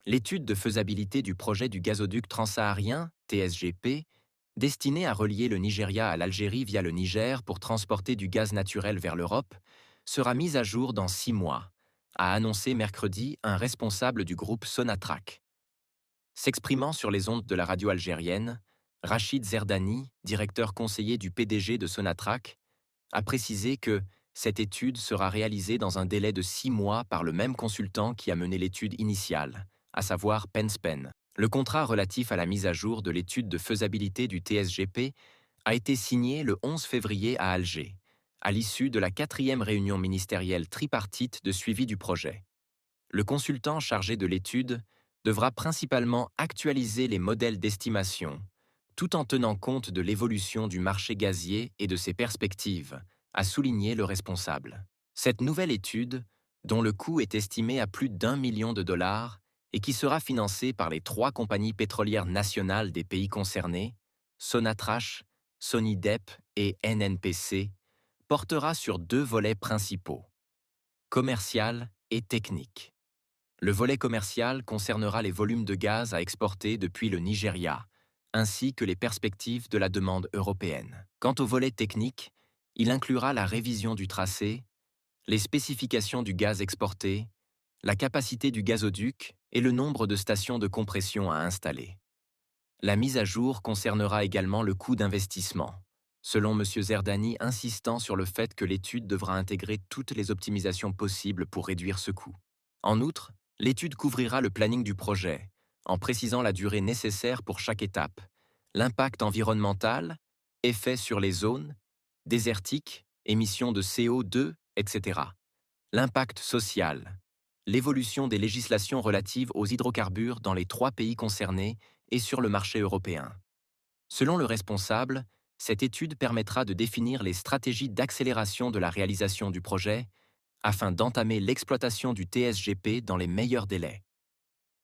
L'étude de faisabilité du projet du gazoduc transsaharien, TSGP, destiné à relier le Nigeria à l'Algérie via le Niger pour transporter du gaz naturel vers l'Europe, sera mise à jour dans 6 mois, a annoncé mercredi un responsable du groupe Sonatrach. S'exprimant sur les ondes de la radio algérienne, Rachid Zerdani, directeur conseiller du PDG de Sonatrach, a précisé que cette étude sera réalisée dans un délai de 6 mois par le même consultant qui a mené l'étude initiale, à savoir Penspen. Le contrat relatif à la mise à jour de l'étude de faisabilité du TSGP a été signé le 11 février à Alger, à l'issue de la 4e réunion ministérielle tripartite de suivi du projet. Le consultant chargé de l'étude devra principalement actualiser les modèles d'estimation, tout en tenant compte de l'évolution du marché gazier et de ses perspectives, a souligné le responsable. Cette nouvelle étude, dont le coût est estimé à plus d'1 million de dollars et qui sera financée par les 3 compagnies pétrolières nationales des pays concernés, Sonatrach, Sonidep et NNPC, portera sur 2 volets principaux, commercial et technique. Le volet commercial concernera les volumes de gaz à exporter depuis le Nigeria, ainsi que les perspectives de la demande européenne. Quant au volet technique, il inclura la révision du tracé, les spécifications du gaz exporté, la capacité du gazoduc et le nombre de stations de compression à installer. La mise à jour concernera également le coût d'investissement, selon M. Zerdani insistant sur le fait que l'étude devra intégrer toutes les optimisations possibles pour réduire ce coût. En outre, l'étude couvrira le planning du projet, en précisant la durée nécessaire pour chaque étape, l'impact environnemental, effet sur les zones, désertiques, émissions de CO2, etc. L'impact social, l'évolution des législations relatives aux hydrocarbures dans les 3 pays concernés et sur le marché européen. Selon le responsable, cette étude permettra de définir les stratégies d'accélération de la réalisation du projet afin d'entamer l'exploitation du TSGP dans les meilleurs délais.